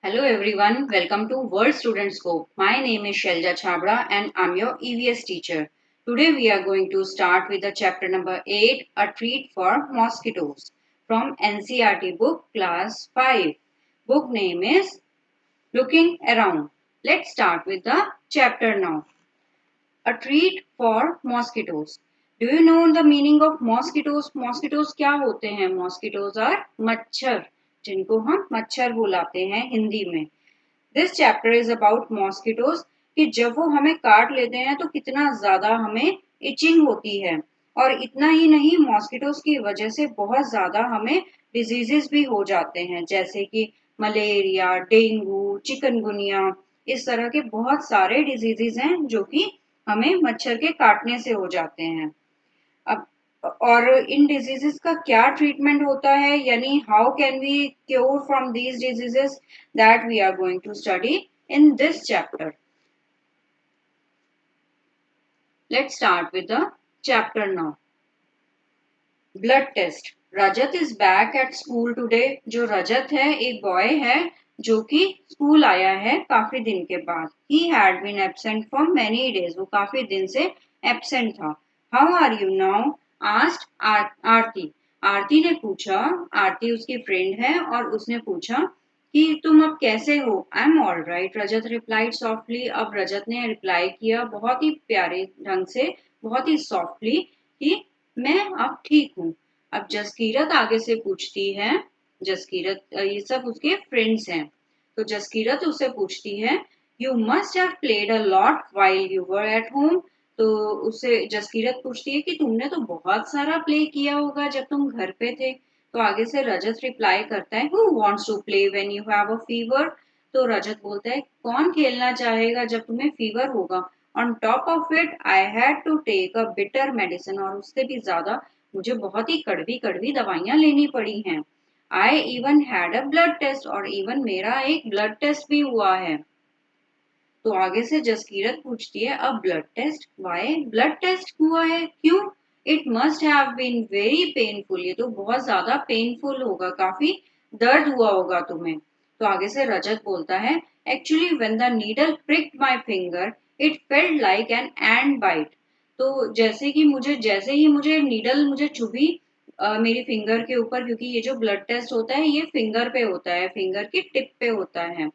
Hello everyone, welcome to World Student Scope. My name is Shelja Chabra and I'm your EVS teacher. Today we are going to start with the chapter number 8, A Treat for Mosquitoes from NCERT book class 5. Book name is Looking Around. Let's start with the chapter now. A treat for mosquitoes. Do you know the meaning of mosquitoes? Mosquitoes क्या होते हैं? Mosquitoes are मच्छर, जिनको हम मच्छर बुलाते हैं हिंदी में. This chapter is about mosquitoes कि जब वो हमें काट लेते हैं तो कितना ज्यादा हमें इचिंग होती है और इतना ही नहीं मॉस्किटोज की वजह से बहुत ज्यादा हमें डिजीजेस भी हो जाते हैं जैसे कि मलेरिया, डेंगू, चिकनगुनिया. इस तरह के बहुत सारे डिजीजेस हैं जो कि हमें मच्छर के काटने से हो जाते हैं. अब और इन डिजीजेस का क्या ट्रीटमेंट होता है यानी how can we cure from these diseases that we are going to study in this chapter. Let's start with the chapter now. Blood test. Rajat is back at school today. जो रजत है एक boy है जो कि school आया है काफी दिन के बाद. He had been absent for many days. वो काफी दिन से एब्सेंट था. How are you now asked Aarti. Aarti ने पूछा. आरती उसकी फ्रेंड है और उसने पूछा कि तुम अब कैसे हो. I am all right, Rajat replied softly. अब रजत ने रिप्लाई किया बहुत ही प्यारे ढंग से, बहुत ही सॉफ्टली कि मैं अब ठीक हूँ. अब जसकीरत आगे से पूछती है. जसकीरत ये सब उसके फ्रेंड्स हैं. तो जसकीरत उससे पूछती है you must have played a lot while you were at home. तो उससे जसकीरत पूछती है कि तुमने तो बहुत सारा प्ले किया होगा जब तुम घर पे थे. तो आगे से रजत रिप्लाई करता है who wants to play when you have a fever. तो रजत बोलता है कौन खेलना चाहेगा जब तुम्हें फीवर होगा. On top of it I had to take a bitter medicine. और उससे भी ज्यादा मुझे बहुत ही कड़वी कड़वी दवाइयां लेनी पड़ी हैं. I even had a blood test. और इवन मेरा एक ब्लड टेस्ट भी हुआ है. तो आगे से जसकीरत पूछती है अब blood test why. Blood test हुआ है क्यों. It must have been very painful. ये तो बहुत ज्यादा पेनफुल होगा, काफी दर्द हुआ होगा तुम्हें. तो आगे से रजत बोलता है actually when the needle pricked my finger it felt like an ant bite. तो जैसे ही मुझे नीडल मुझे चुभी मेरी फिंगर के ऊपर, क्योंकि ये जो ब्लड टेस्ट होता है ये फिंगर पे होता है, फिंगर की टिप पे होता है.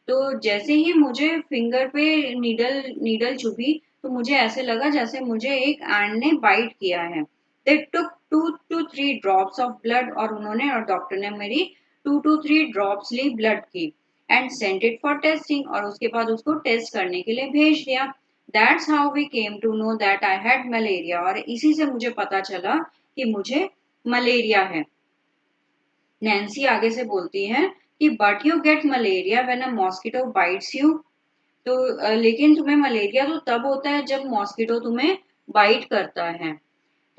तो जैसे ही मुझे फिंगर पे नीडल नीडल चुभी तो मुझे ऐसे लगा जैसे मुझे एक एंड ने बाइट किया है. दे टुक 2 to 3 ड्रॉप्स ऑफ ब्लड. और उन्होंने और डॉक्टर ने मेरी 2 to 3 ड्रॉप्स ली ब्लड की. And sent it for testing. और उसके बाद उसको टेस्ट करने के लिए भेज दिया. That's how we came to know that I had malaria. और इसी से मुझे पता चला कि मुझे मलेरिया है. नैन्सी आगे से बोलती है कि but you get malaria when a mosquito bytes you. तो लेकिन तुम्हें मलेरिया तो तब होता है जब मॉस्किटो तुम्हें बाइट करता है.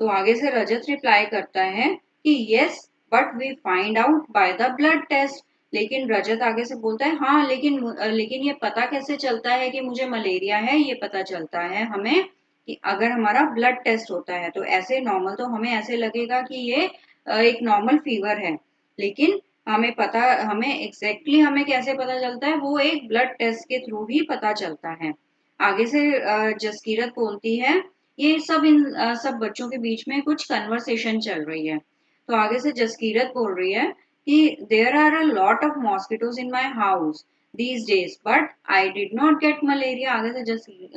तो आगे से रजत रिप्लाई करता है कि yes but we find out by the blood test. लेकिन रजत आगे से बोलता है हाँ लेकिन ये पता कैसे चलता है कि मुझे मलेरिया है. ये पता चलता है हमें कि अगर हमारा ब्लड टेस्ट होता है. तो ऐसे नॉर्मल तो हमें ऐसे लगेगा कि ये एक नॉर्मल फीवर है. लेकिन हमें एग्जैक्टली हमें कैसे पता चलता है, वो एक ब्लड टेस्ट के थ्रू ही पता चलता है. आगे से जसकीरत बोलती है ये सब सब बच्चों के बीच में कुछ कन्वर्सेशन चल रही है. तो आगे से जसकीरत बोल रही है कि there are a lot of mosquitoes in my house these days but I did not get malaria. आगे से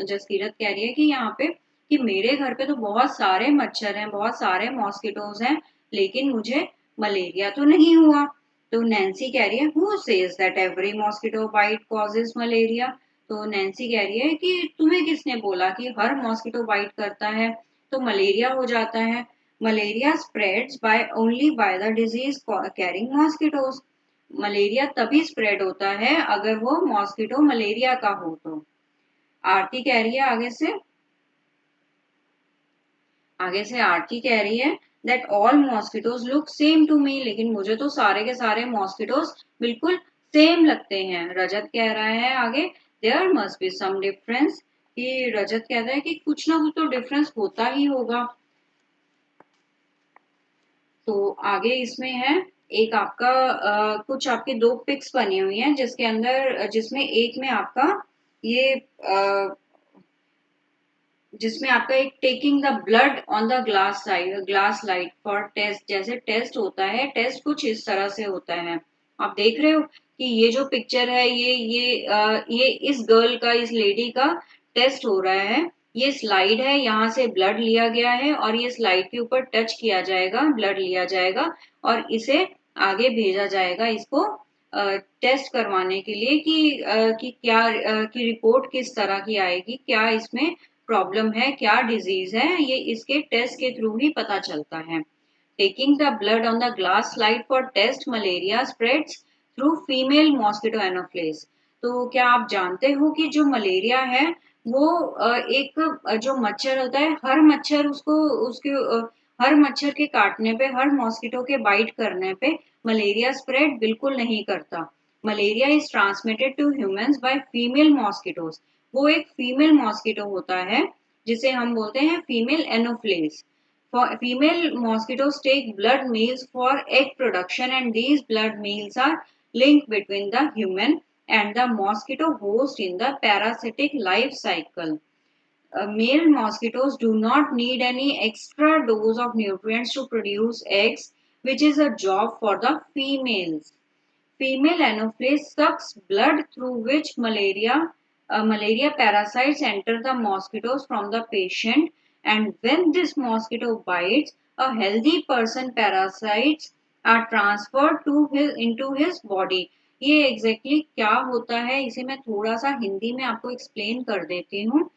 जसकीरत कह रही है कि यहाँ पे कि मेरे घर पे तो बहुत सारे मच्छर हैं, बहुत सारे मॉस्किटोज हैं, लेकिन मुझे मलेरिया तो नहीं हुआ. तो नैन्सी कह रही है who says that every mosquito bite causes malaria. तो नैन्सी कह रही है कि तुम्हें किसने बोला कि हर मॉस्किटो बाइट करता है तो मलेरिया हो जाता है. Malaria spreads by only by the disease carrying mosquitoes. Malaria तभी स्प्रेड होता है अगर वो मॉस्किटो मलेरिया का हो. तो आरती कह रही है आगे से आरती कह रही है that all mosquitoes look same to me. लेकिन मुझे तो सारे के सारे मॉस्किटोज बिल्कुल सेम लगते हैं. रजत कह रहा है आगे there must be some difference. कि रजत कहता है कि कुछ ना कुछ तो डिफरेंस होता ही होगा. तो आगे इसमें है एक आपका कुछ आपके दो पिक्स बनी हुई हैं जिसमें एक में आपका ये जिसमें आपका एक taking the blood on the glass light for test, जैसे टेस्ट होता है, टेस्ट कुछ इस तरह से होता है। आप देख रहे हो कि ये जो पिक्चर है ये इस गर्ल का, इस लेडी का टेस्ट हो रहा है। ये स्लाइड है, यहाँ से ब्लड लिया गया है और ये स्लाइड के ऊपर टच किया जाएगा, ब्लड लिया जाएगा और इसे आगे भेजा जाएगा इसको टेस्ट करवाने के लिए कि क्या की रिपोर्ट किस तरह की आएगी, क्या इसमें प्रॉब्लम है, क्या डिजीज है, ये इसके टेस्ट के थ्रू ही पता चलता है। Taking the blood on the glass slide for test malaria spreads through female mosquito anopheles. तो क्या आप जानते हो कि जो मलेरिया है वो एक जो मच्छर होता है, हर मच्छर उसको उसके हर मच्छर के काटने पे, हर मॉस्किटो के बाइट करने पे मलेरिया स्प्रेड बिल्कुल नहीं करता। Malaria is transmitted to humans by female mosquitoes. वो एक फीमेल मॉस्किटो होता है जिसे हम बोलते हैं female एनोफ्लेस। Female mosquitoes take blood meals for egg production, and these blood meals are linked between the human and the mosquito host in the parasitic life cycle. Male mosquitoes do not need any extra dose of nutrients to produce eggs, which is a job for the females. Female Anopheles sucks blood through which malaria parasites enter the mosquitoes from the patient, and when this mosquito bites, a healthy person parasites are transferred into his body. ये exactly क्या होता है इसे मैं थोड़ा सा हिंदी में आपको एक्सप्लेन कर देती हूँ।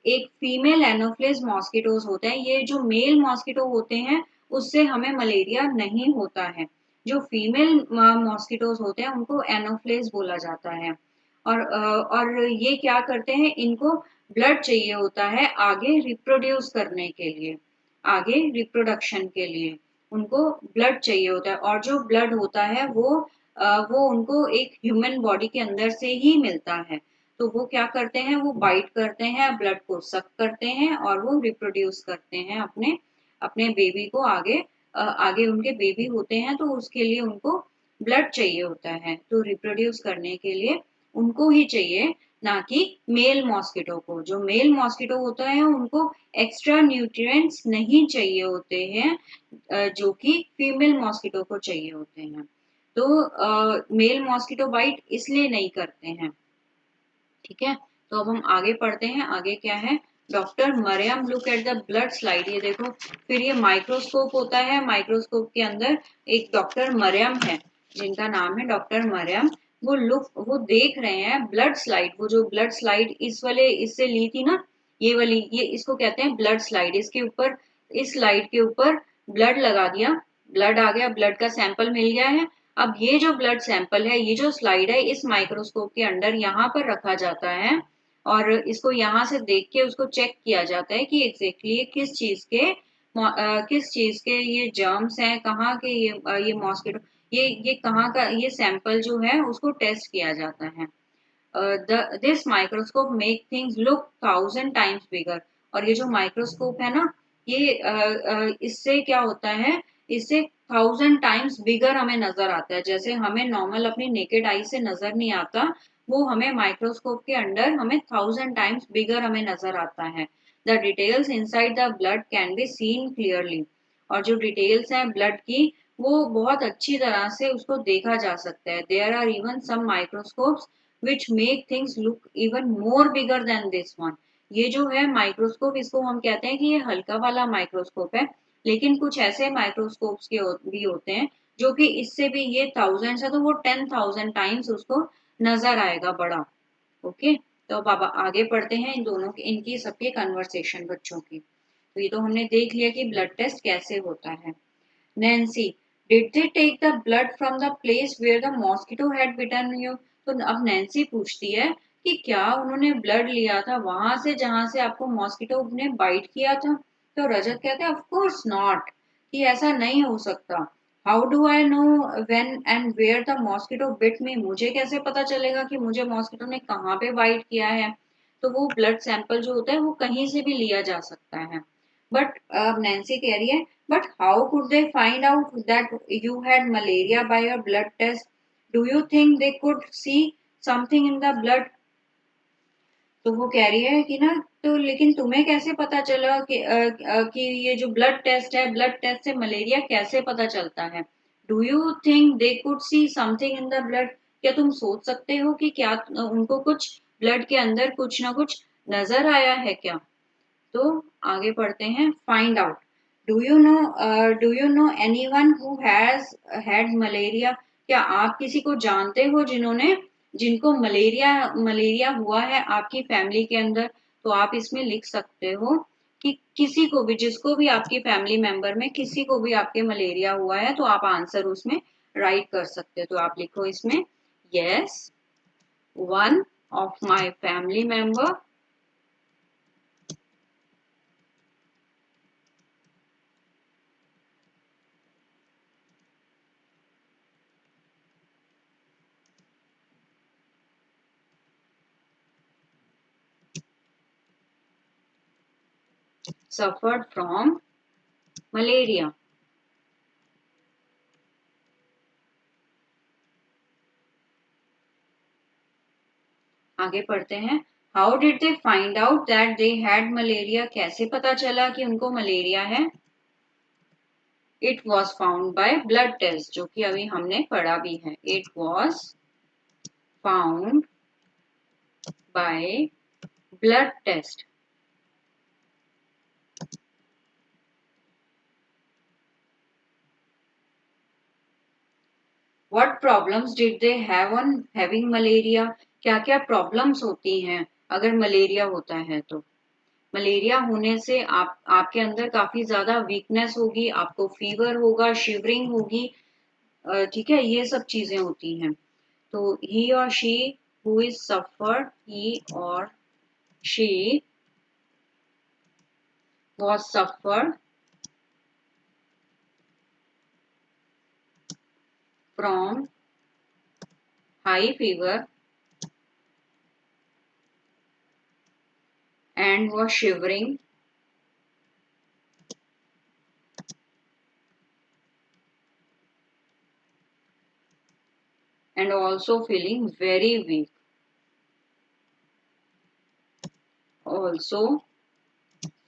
एक फीमेल एनोफ्लेस मॉस्किटोज होते हैं, ये जो मेल मॉस्किटो होते हैं उससे हमें मलेरिया नहीं होता है। जो फीमेल मॉस्किटोज होते हैं उनको एनोफ्लेस बोला जाता है। और ये क्या करते हैं, इनको ब्लड चाहिए होता है आगे रिप्रोड्यूस करने के लिए, आगे रिप्रोडक्शन के लिए उनको ब्लड चाहिए होता है। और जो ब्लड होता है वो उनको एक ह्यूमन बॉडी के अंदर से ही मिलता है। तो वो क्या करते हैं, वो बाइट करते हैं, ब्लड को सक करते हैं और वो रिप्रोड्यूस करते हैं अपने अपने बेबी को आगे। आगे उनके बेबी होते हैं तो उसके लिए उनको ब्लड चाहिए होता है, तो रिप्रोड्यूस करने के लिए उनको ही चाहिए, ना कि मेल मॉस्किटो को। जो मेल मॉस्किटो होता है उनको एक्स्ट्रा न्यूट्रिएंट्स नहीं चाहिए होते हैं जो कि फीमेल मॉस्किटो को चाहिए होते हैं। तो मेल मॉस्किटो बाइट इसलिए नहीं करते हैं। ठीक है, तो अब हम आगे पढ़ते हैं। आगे क्या है, doctor Mariam look at the blood slide. ये देखो, फिर ये माइक्रोस्कोप होता है, माइक्रोस्कोप के अंदर एक डॉक्टर मरियम है जिनका नाम है डॉक्टर मरियम। वो देख रहे हैं ब्लड स्लाइड, वो जो ब्लड स्लाइड इस वाले इससे ली थी ना, ये वाली, ये इसको कहते हैं ब्लड स्लाइड। इसके ऊपर, इस स्लाइड के ऊपर ब्लड लगा दिया, ब्लड आ गया, ब्लड का सैंपल मिल गया है। अब ये जो ब्लड सैंपल है, ये जो स्लाइड है, इस माइक्रोस्कोप के अंदर यहाँ पर रखा जाता है और इसको यहाँ से देख के उसको चेक किया जाता है कि एग्जैक्टली किस चीज के ये जर्म्स हैं, कहाँ के ये मॉस्किटो, ये कहाँ का, ये सैंपल जो है उसको टेस्ट किया जाता है। This microscope make things look 1000 times bigger. और ये जो माइक्रोस्कोप है ना, इससे क्या होता है, इससे 1000 टाइम्स बिगर हमें नजर आता है। जैसे हमें नॉर्मल अपनी नेकेड आई से नजर नहीं आता, वो हमें माइक्रोस्कोप के अंदर हमें 1000 टाइम्स बिगर हमें नजर आता है। The details inside the blood can be seen clearly. और जो डिटेल्स हैं ब्लड की, वो बहुत अच्छी तरह से उसको देखा जा सकता है। There are even some microscopes which make things look even more bigger than this one। ये जो है माइक्रोस्कोप, इसको हम कहते हैं कि ये हल्का वाला माइक्रोस्कोप है, लेकिन कुछ ऐसे माइक्रोस्कोप्स भी होते हैं जो कि इससे भी, ये 1000 है तो वो 10,000 टाइम्स उसको नजर आएगा बड़ा। ओके, तो अब आगे पढ़ते हैं इन दोनों की, इनकी सबकी कन्वर्सेशन बच्चों की। तो ये तो हमने देख लिया कि ब्लड टेस्ट कैसे होता है। Nancy, did they take the blood from the place where the mosquito had bitten you. तो अब नैन्सी पूछती है कि क्या उन्होंने ब्लड लिया था वहां से जहां से आपको मॉस्किटो ने बाइट किया था। तो रजत कहते हैं ऑफ कोर्स नॉट, कि ऐसा नहीं हो सकता। How do I know when and where the mosquito bit me. मुझे कैसे पता चलेगा कि मुझे मॉस्किटो ने कहाँ पे बाइट किया है। तो वो ब्लड सैंपल जो होता है वो कहीं से भी लिया जा सकता है। बट अब नैन्सी कह रही है, but how could they find out that you had malaria by your blood test? Do you think they could see something in the blood? तो वो कह रही है कि ना, तो लेकिन तुम्हें कैसे पता चला कि ये जो ब्लड टेस्ट है, ब्लड टेस्ट से मलेरिया कैसे पता चलता है? Do you think they could see something in the blood? क्या तुम सोच सकते हो कि क्या उनको कुछ ब्लड के अंदर कुछ ना कुछ नजर आया है क्या? तो आगे पढ़ते हैं, find out. Do you know anyone who has had malaria? क्या आप किसी को जानते हो जिनको मलेरिया मलेरिया हुआ है आपकी फैमिली के अंदर? तो आप इसमें लिख सकते हो कि किसी को भी, जिसको भी आपकी फैमिली मेंबर में किसी को भी आपके मलेरिया हुआ है, तो आप आंसर उसमें राइट कर सकते हो। तो आप लिखो इसमें, yes, one of my family member suffered from malaria. आगे पढ़ते हैं, how did they find out that they had malaria? कैसे पता चला कि उनको मलेरिया है? It was found by blood test, जो कि अभी हमने पढ़ा भी है। It was found by blood test. What problems did they have on having malaria? क्या क्या प्रॉब्लम्स होती हैं अगर मलेरिया होता है तो? मलेरिया होने से आपके अंदर काफी ज्यादा वीकनेस होगी, आपको फीवर होगा, शिवरिंग होगी, ठीक है, ये सब चीजें होती हैं। तो ही और शी हु इज सफर्ड, ही और she was suffered from high fever and was shivering and also feeling very weak. Also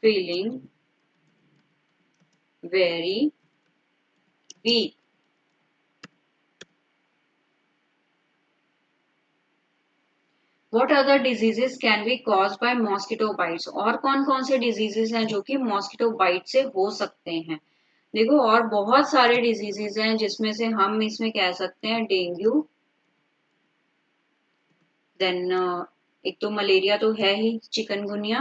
feeling very weak. What other diseases can be caused by mosquito bites? और कौन कौन से diseases हैं जो कि mosquito bite से हो सकते हैं? देखो, और बहुत सारे डिजीजेस हैं जिसमें से हम इसमें कह सकते हैं डेंगू, देन एक तो मलेरिया तो है ही, चिकनगुनिया,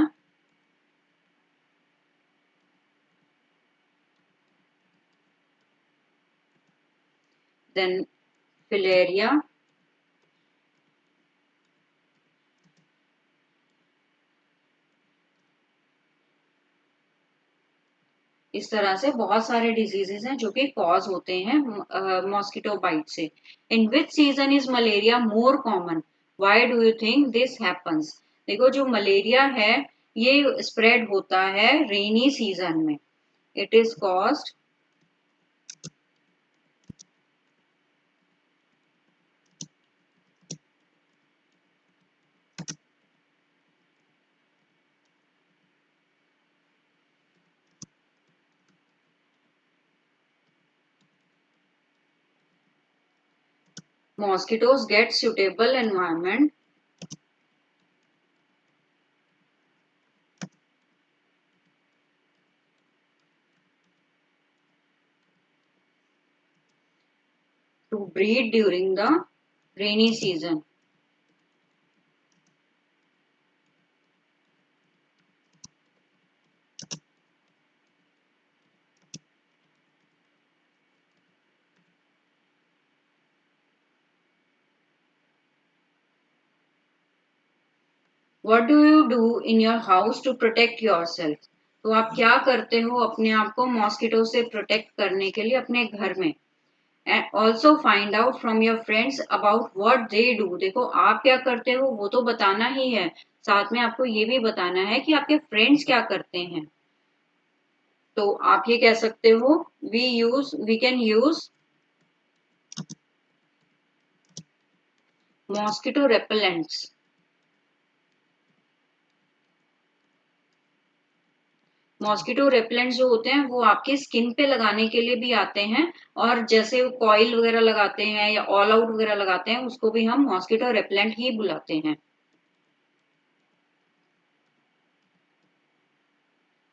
देन फिलेरिया, इस तरह से बहुत सारे डिजीजेस हैं जो कि कॉज होते हैं मॉस्किटो बाइट से। In which season is malaria more common? Why do you think this happens? देखो, जो मलेरिया है ये स्प्रेड होता है रेनी सीजन में। It is caused mosquitoes get suitable environment to breed during the rainy season. What do you do in your house to protect yourself? तो आप क्या करते हो अपने आप को मॉस्किटो से प्रोटेक्ट करने के लिए अपने घर में? And also find out from your friends about what they do. देखो, आप क्या करते हो वो तो बताना ही है, साथ में आपको ये भी बताना है कि आपके फ्रेंड्स क्या करते हैं। तो आप ये कह सकते हो we can use mosquito repellents. Mosquito repellents जो होते हैं वो आपके स्किन पे लगाने के लिए भी आते हैं, और जैसे कॉइल वगैरह लगाते हैं या ऑल आउट वगैरह लगाते हैं उसको भी हम मॉस्किटो रेपेलेंट ही बुलाते हैं।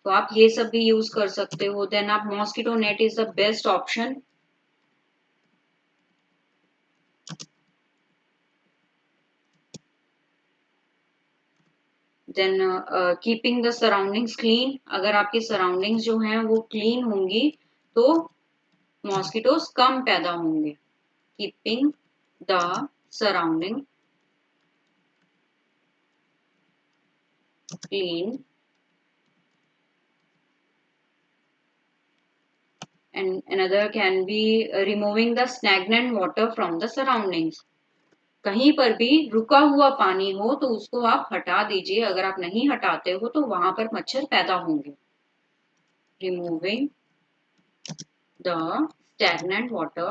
तो आप ये सब भी यूज कर सकते हो। देन आप mosquito net is the best option. Then keeping the surroundings clean, अगर आपकी सराउंडिंग्स जो हैं वो क्लीन होंगी तो मॉस्किटोज कम पैदा होंगे। Keeping the surrounding clean and another can be removing the stagnant water from the surroundings। कहीं पर भी रुका हुआ पानी हो तो उसको आप हटा दीजिए, अगर आप नहीं हटाते हो तो वहां पर मच्छर पैदा होंगे। Removing the stagnant water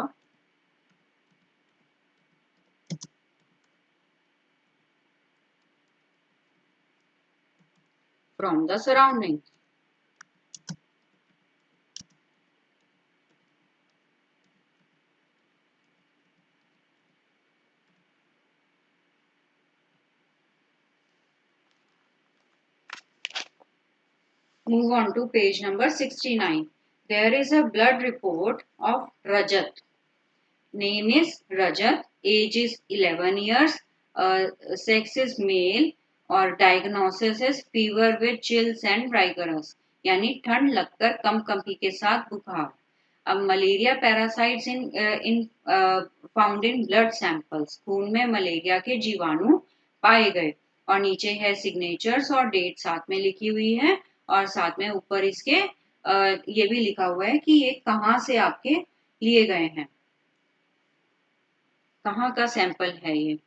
from the surroundings। Move on to page number 69। There is a blood report of Rajat। Name is Rajat, age is 11 years, sex is male, और diagnosis is fever with chills and rigorous, यानी ठंड लगकर कंपी के साथ बुखार। अब malaria parasites in found in blood samples, खून में मलेरिया के जीवाणु पाए गए। और नीचे है सिग्नेचर्स और डेट साथ में लिखी हुई है, और साथ में ऊपर इसके ये भी लिखा हुआ है कि ये कहाँ से आपके लिए गए हैं, कहाँ का सैंपल है ये।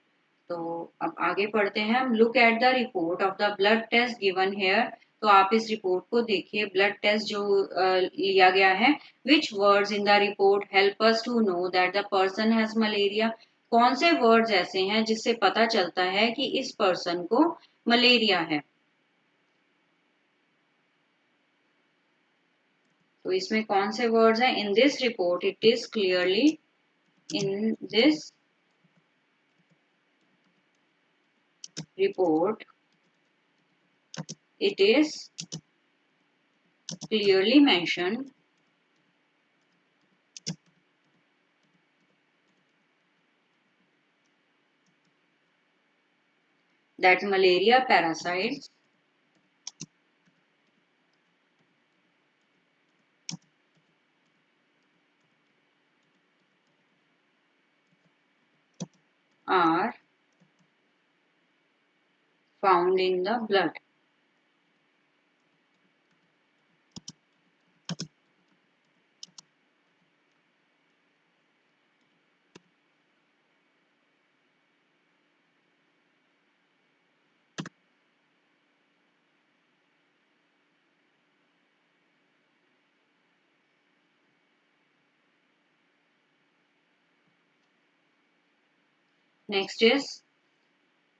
तो अब आगे पढ़ते हैं हम। Look at the report of the blood test given here. तो आप इस रिपोर्ट को देखिए, ब्लड टेस्ट जो लिया गया है। Which words in the report help us to know that the person has malaria. कौन से वर्ड्स ऐसे हैं जिससे पता चलता है कि इस पर्सन को मलेरिया है। तो इसमें कौन से वर्ड्स हैं? In this report it is clearly, in this report it is clearly mentioned that malaria parasites are found in the blood। Next is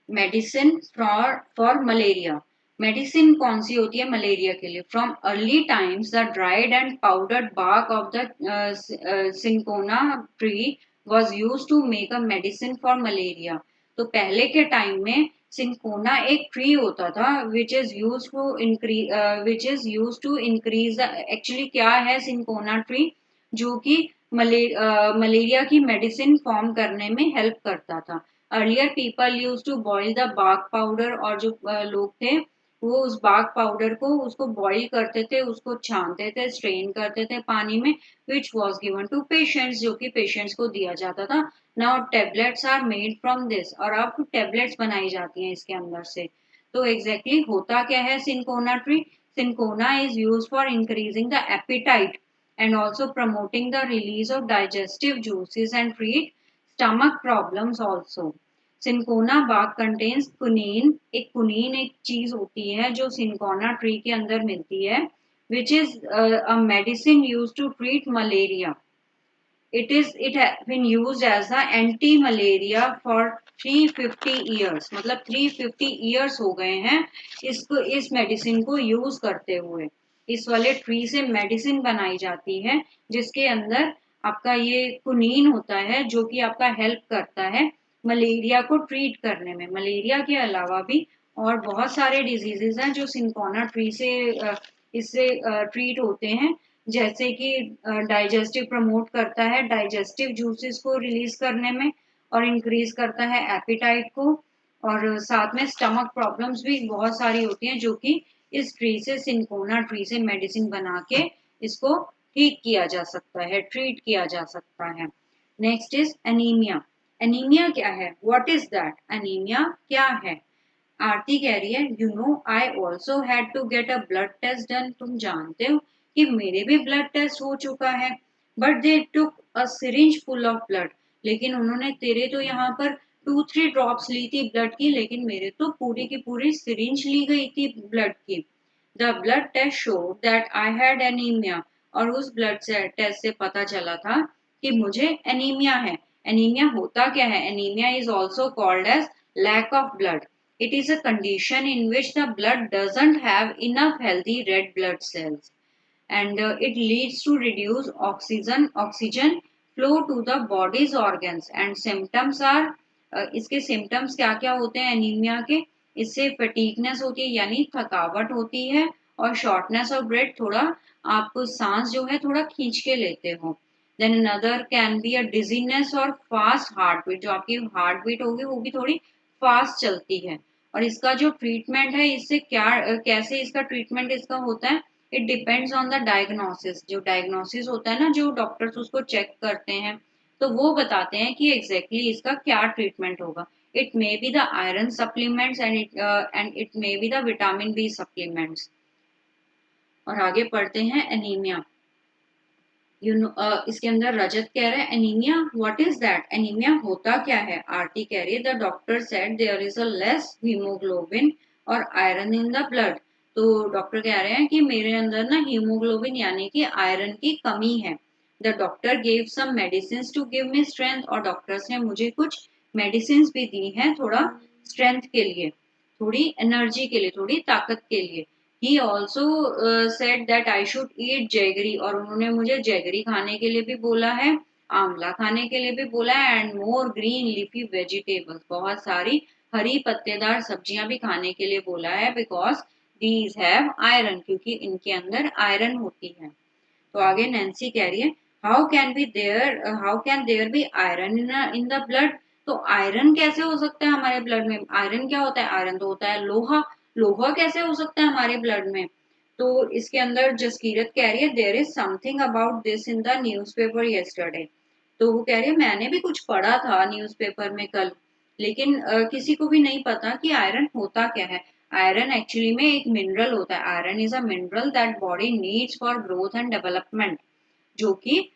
medicine for malaria. Medicine कौन सी होती है मलेरिया के लिए? From early times the dried and powdered bark of the cinchona tree was used to make a medicine for malaria। तो पहले के time में cinchona एक ट्री होता था which is use to increase. Actually क्या है सिंकोना ट्री? जो कि मलेरिया की मेडिसिन फॉर्म करने में हेल्प करता था। Earlier people use to boil the bark powder, और जो लोग थे वो उस बार्क पाउडर को उसको बॉइल करते थे, उसको छानते थे, स्ट्रेन करते थे पानी में, which was given to patients, जो कि पेशेंट्स को दिया जाता था। Now tablets are made from this, और अब टेबलेट्स बनाई जाती हैं इसके अंदर से। तो एग्जैक्टली होता क्या है cinchona tree? Cinchona is use for increasing the appetite and also promoting the release of digestive juices and treat stomach problems also। Cinchona bark contains quinine। एक quinine एक चीज होती है जो सिंकोना ट्री के अंदर मिलती है, which is a medicine used to treat malaria. It has been used as a anti malaria for 350 years. मतलब 350 years हो गए हैं इसको, इस मेडिसिन को यूज करते हुए। इस वाले ट्री से मेडिसिन बनाई जाती है जिसके अंदर आपका ये कुनीन होता है जो कि आपका हेल्प करता है मलेरिया को ट्रीट करने में। मलेरिया के अलावा भी और बहुत सारे डिजीजेस हैं जो सिंकोना ट्री से इससे ट्रीट होते हैं, जैसे कि डाइजेस्टिव प्रमोट करता है डाइजेस्टिव जूसेस को रिलीज करने में, और इंक्रीज करता है एपिटाइट को, और साथ में स्टमक प्रॉब्लम्स भी बहुत सारी होती हैं जो कि इस ट्री से, सिंकोना ट्री से मेडिसिन बना के इसको ठीक किया जा सकता है, ट्रीट किया जा सकता है। Next is anaemia. एनीमिया क्या है? What is that? एनीमिया क्या है? आरती कह रही है, you know I also had to get a blood test done. तुम जानते हो कि मेरे भी ब्लड टेस्ट हो चुका है। But they took a syringe full of blood. लेकिन उन्होंने, तेरे तो यहाँ पर 2-3 ड्रॉप्स ली थी ब्लड की, लेकिन मेरे तो पूरी की पूरी सिरिंज ली गई थी ब्लड की। The blood test show that I had anaemia. और उस ब्लड टेस्ट से पता चला था कि मुझे एनीमिया है। एनीमिया होता क्या है? Anaemia is also called as lack of blood. It is a condition in which the blood doesn't have enough healthy red blood cells, and it leads to reduced oxygen flow to the body's organs, and symptoms are इसके symptoms क्या क्या होते हैं anaemia के? इससे fatigueness होती है यानी थकावट होती है, और शॉर्टनेस ऑफ ब्रेथ, थोड़ा आप सांस जो है थोड़ा खींच के लेते हो। Then another can be a dizziness or fast heart beat, जो आपकी हार्ट बीट होगी वो भी थोड़ी फास्ट चलती है। और इसका जो ट्रीटमेंट है, इससे क्या कैसे इसका ट्रीटमेंट इसका होता है, it depends on the diagnosis. जो डायग्नोसिस होता है ना, जो डॉक्टर्स उसको चेक करते हैं तो वो बताते हैं कि एग्जैक्टली इसका क्या ट्रीटमेंट होगा। It may be the iron supplements and it may be the vitamin B supplements. और आगे पढ़ते हैं एनीमिया। इसके अंदर रजत कह रहा है anaemia what is that? Anaemia होता क्या है? आरती कह रही है the doctor said there is a less haemoglobin or iron in the blood. तो डॉक्टर कह रहे हैं कि मेरे अंदर ना हीमोग्लोबिन यानी कि आयरन की कमी है। The doctor gave some medicine to give me strength. और डॉक्टर्स ने मुझे कुछ मेडिसिन भी दी हैं थोड़ा स्ट्रेंथ के लिए, थोड़ी एनर्जी के लिए, थोड़ी ताकत के लिए। He also said that I should eat jaggery। और उन्होंने मुझे जैगरी खाने के लिए भी बोला है, आंवला खाने के लिए भी बोला है, and more green leafy vegetables, बहुत सारी हरी पत्तेदार सब्जियां भी खाने के लिए बोला है, बिकॉज दीज हैव आयरन, क्योंकि इनके अंदर आयरन होती है। तो आगे नैन्सी कह रही है how can there be iron in the blood. तो आयरन कैसे हो सकता है हमारे ब्लड में? आयरन क्या होता है? आयरन तो होता है लोहा। लोहा कैसे हो सकता है हमारे ब्लड में? तो इसके अंदर जसकीरत कह रही है there is something about this in the newspaper yesterday. तो वो कह रही है मैंने भी कुछ पढ़ा था न्यूज़पेपर में कल, लेकिन किसी को भी नहीं पता कि आयरन होता क्या है। आयरन एक्चुअली में एक मिनरल होता है। Iron is a mineral that body needs for growth and development, जो कि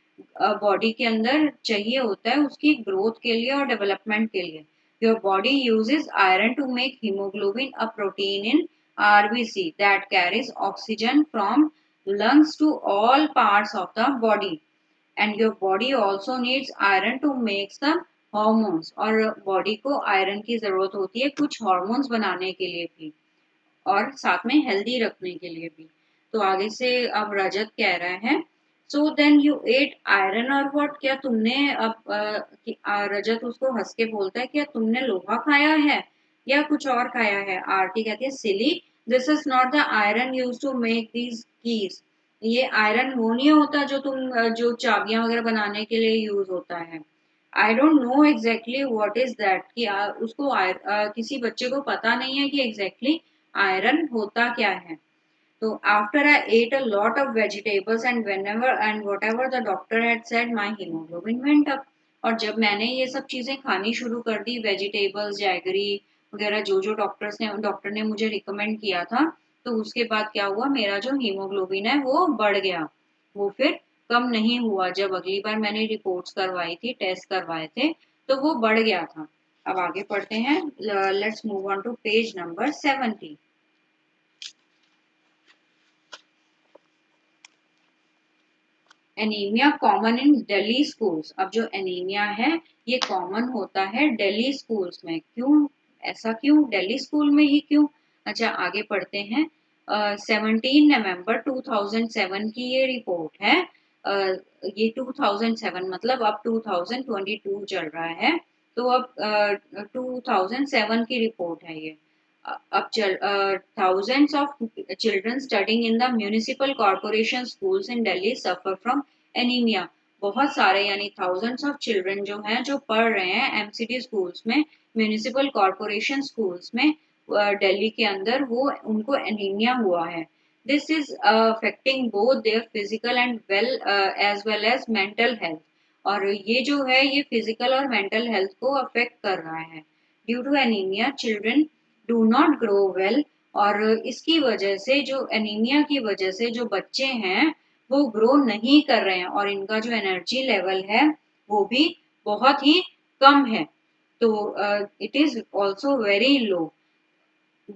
बॉडी के अंदर चाहिए होता है उसकी ग्रोथ के लिए और डेवलपमेंट के लिए। Your body uses iron to make haemoglobin, a protein in RBC that carries oxygen from lungs to all parts of the body, and your body also needs iron to make some hormones। और body को iron की जरूरत होती है कुछ hormones बनाने के लिए भी, और साथ में हेल्दी रखने के लिए भी। तो आगे से अब रजत कह रहा है so then you ate iron or what, क्या तुमने अब रजत उसको हंस के बोलता है क्या तुमने लोहा खाया है या कुछ और खाया है? आरती कहती है silly, this is not the iron use to make these keys. ये आयरन वो नहीं होता जो जो चाबियां वगैरह बनाने के लिए यूज होता है। I don't know exactly what is that, कि उसको किसी बच्चे को पता नहीं है कि एग्जैक्टली आयरन होता क्या है। तो after I at a lot of vegetables and whenever and whatever the doctor had said my haemoglobin went up. और जब मैंने ये सब चीजें खानी शुरू कर दी, वेजिटेबल्स, जैगरी वगैरह, जो जो डॉक्टर ने मुझे रिकमेंड किया था, तो उसके बाद क्या हुआ, मेरा जो हीमोग्लोबिन है वो बढ़ गया। वो फिर कम नहीं हुआ। जब अगली बार मैंने रिपोर्ट्स करवाई थी, टेस्ट करवाए थे, तो वो बढ़ गया था। अब आगे पढ़ते हैं। Let's move on to page number 70। Anaemia common in Delhi schools. अब जो एनीमिया है ये कॉमन होता है दिल्ली स्कूल्स में। क्यों, ऐसा क्यों, दिल्ली स्कूल में ही क्यों? अच्छा आगे पढ़ते हैं। 17 नवंबर 2007 की ये रिपोर्ट है। ये 2007 मतलब अब 2022 चल रहा है, तो अब 2007 की रिपोर्ट है ये। अब thousands of children studying in the municipal corporation schools in Delhi suffer from anemia। बहुत सारे यानी thousands of children जो हैं जो पढ़ रहे हैं एमसीडी स्कूल्स में, म्यूनिसिपल कॉरपोरेशन स्कूल्स में दिल्ली के अंदर, वो उनको एनीमिया हुआ है। This is affecting both their physical and as well as mental health. और ये जो है ये फिजिकल और मेंटल हेल्थ को अफेक्ट कर रहा है। Due to anaemia children do not grow well. और इसकी वजह से, जो एनीमिया की वजह से जो बच्चे हैं वो ग्रो नहीं कर रहे हैं और इनका जो एनर्जी लेवल है वो भी बहुत ही कम है। तो it is also very low.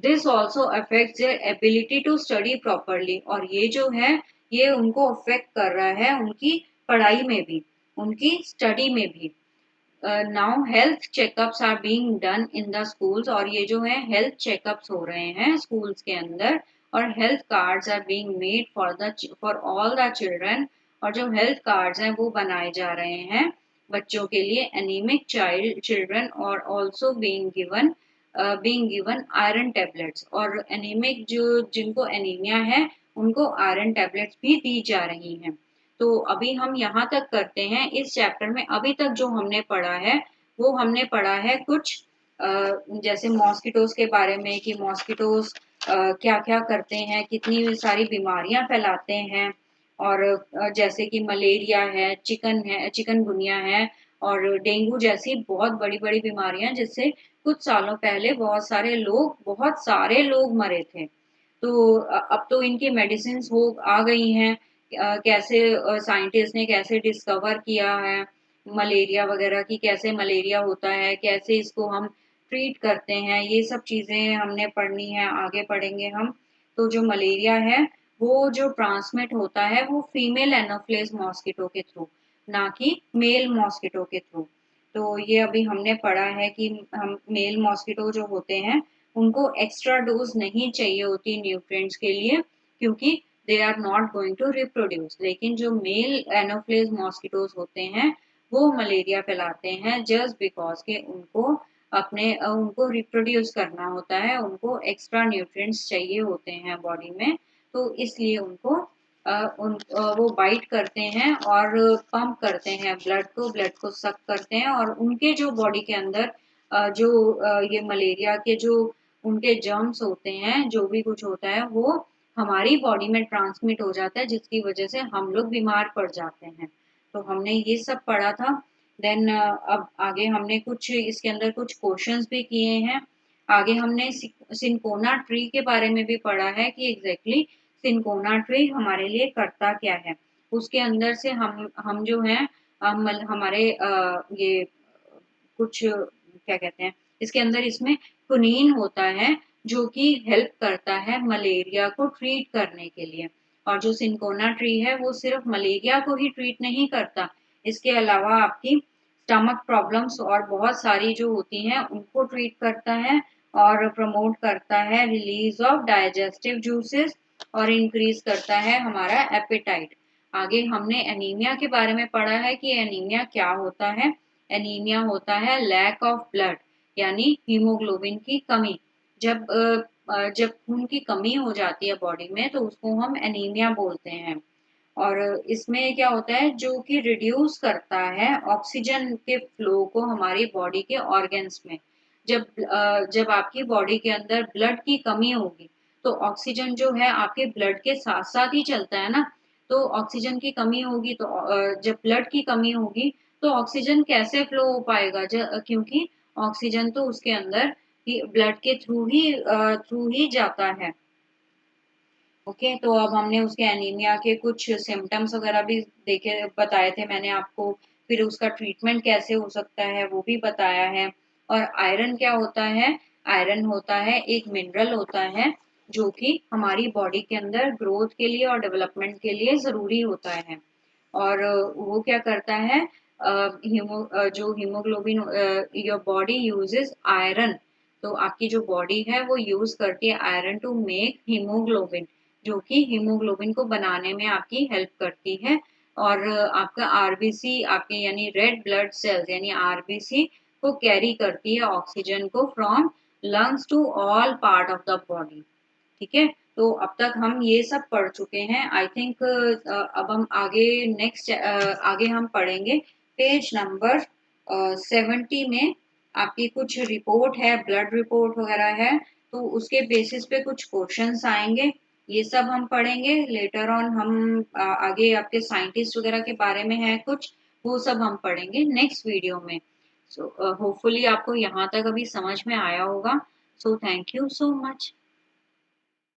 This also affects their ability to study properly. और ये जो है ये उनको अफेक्ट कर रहा है उनकी पढ़ाई में भी, उनकी स्टडी में भी। Now health checkups are being done in the schools. और ये जो है हेल्थ चेकअप्स हो रहे हैं स्कूल्स के अंदर, और health cards are being made for all the children. और जो हेल्थ कार्ड्स हैं वो बनाए जा रहे हैं बच्चों के लिए, एनीमिक चाइल्ड चिल्ड्रन, और also being given iron tablets. और एनीमिक जो जिनको एनीमिया है उनको आयरन टेबलेट्स भी दी जा रही हैं। तो अभी हम यहाँ तक करते हैं इस चैप्टर में। अभी तक जो हमने पढ़ा है वो हमने पढ़ा है कुछ जैसे मॉस्किटोज के बारे में कि मॉस्किटोज क्या क्या करते हैं, कितनी सारी बीमारियां फैलाते हैं। और जैसे कि मलेरिया है, चिकनगुनिया है, और डेंगू जैसी बहुत बड़ी बड़ी बीमारियां जिससे कुछ सालों पहले बहुत सारे लोग मरे थे। तो अब तो इनकी मेडिसिन हो आ गई हैं। कैसे साइंटिस्ट ने कैसे डिस्कवर किया है मलेरिया वगैरह की, कैसे मलेरिया होता है, कैसे इसको हम ट्रीट करते हैं, ये सब चीजें हमने पढ़नी है, आगे पढ़ेंगे हम। तो जो मलेरिया है वो जो ट्रांसमिट होता है वो फीमेल एनोफ्लेज मॉस्किटो के थ्रू, ना कि मेल मॉस्किटो के थ्रू। तो ये अभी हमने पढ़ा है कि हम मेल मॉस्किटो जो होते हैं उनको एक्स्ट्रा डोज नहीं चाहिए होती न्यूट्रिएंट्स के लिए, क्योंकि they are not going to reproduce. लेकिन जो मेल एनोफ्लेज मॉस्किटोज होते हैं वो मलेरिया फैलाते हैं जस्ट बिकॉज के उनको रिप्रोड्यूस करना होता है, उनको एक्स्ट्रा न्यूट्रिएंट्स चाहिए होते हैं बॉडी में। तो इसलिए वो बाइट करते हैं और पंप करते हैं ब्लड को सक करते हैं, और उनके जो बॉडी के अंदर ये मलेरिया के जो उनके जर्म्स होते हैं, जो भी कुछ होता है वो हमारी बॉडी में ट्रांसमिट हो जाता है, जिसकी वजह से हम लोग बीमार पड़ जाते हैं। तो हमने ये सब पढ़ा था। देन अब आगे हमने कुछ इसके अंदर कुछ क्वेश्चंस भी किए हैं। आगे हमने सिंकोना ट्री के बारे में भी पढ़ा है कि एग्जैक्टली सिंकोना ट्री हमारे लिए करता क्या है। उसके अंदर से हम जो हैं हमारे ये कुछ क्या कहते हैं, इसके अंदर इसमें क्विनीन होता है जो कि हेल्प करता है मलेरिया को ट्रीट करने के लिए। और जो सिंकोना ट्री है वो सिर्फ मलेरिया को ही ट्रीट नहीं करता, इसके अलावा आपकी स्टमक प्रॉब्लम्स और बहुत सारी जो होती हैं उनको ट्रीट करता है, और प्रमोट करता है रिलीज ऑफ डाइजेस्टिव जूसेस, और इंक्रीज करता है हमारा एपेटाइट। आगे हमने एनीमिया के बारे में पढ़ा है कि एनीमिया क्या होता है। एनीमिया होता है लैक ऑफ ब्लड, यानी हीमोग्लोबिन की कमी। जब खून की कमी हो जाती है बॉडी में तो उसको हम एनीमिया बोलते हैं। और इसमें क्या होता है, जो कि रिड्यूस करता है ऑक्सीजन के फ्लो को हमारी बॉडी के ऑर्गन्स में। जब आपकी बॉडी के अंदर ब्लड की कमी होगी तो ऑक्सीजन जो है आपके ब्लड के साथ साथ ही चलता है ना। तो ऑक्सीजन की कमी होगी तो जब ब्लड की कमी होगी तो ऑक्सीजन कैसे फ्लो हो पाएगा, क्योंकि ऑक्सीजन तो उसके अंदर ब्लड के थ्रू ही जाता है। ओके, तो अब हमने उसके एनीमिया के कुछ सिम्टम्स वगैरह भी देखे बताए थे मैंने आपको। फिर उसका ट्रीटमेंट कैसे हो सकता है वो भी बताया है। और आयरन क्या होता है, आयरन होता है एक मिनरल होता है जो कि हमारी बॉडी के अंदर ग्रोथ के लिए और डेवलपमेंट के लिए जरूरी होता है। और वो क्या करता है, जो haemoglobin, your body uses iron, तो आपकी जो बॉडी है वो यूज करती है आयरन टू मेक हीमोग्लोबिन, जो कि हीमोग्लोबिन को बनाने में आपकी हेल्प करती है। और आपका आरबीसी, आपके यानी रेड ब्लड सेल्स यानी आरबीसी को कैरी करती है ऑक्सीजन को from lungs to all part of the body. ठीक है, तो अब तक हम ये सब पढ़ चुके हैं। आई थिंक अब हम आगे नेक्स्ट आगे हम पढ़ेंगे पेज नंबर 70 में। आपकी कुछ रिपोर्ट है, ब्लड रिपोर्ट वगैरह है, तो उसके बेसिस पे कुछ क्वेश्चंस आएंगे, ये सब हम पढ़ेंगे लेटर ऑन। हम आगे आपके साइंटिस्ट वगैरह के बारे में है कुछ, वो सब हम पढ़ेंगे नेक्स्ट वीडियो में। सो होपफुली आपको यहाँ तक अभी समझ में आया होगा। So thank you so much.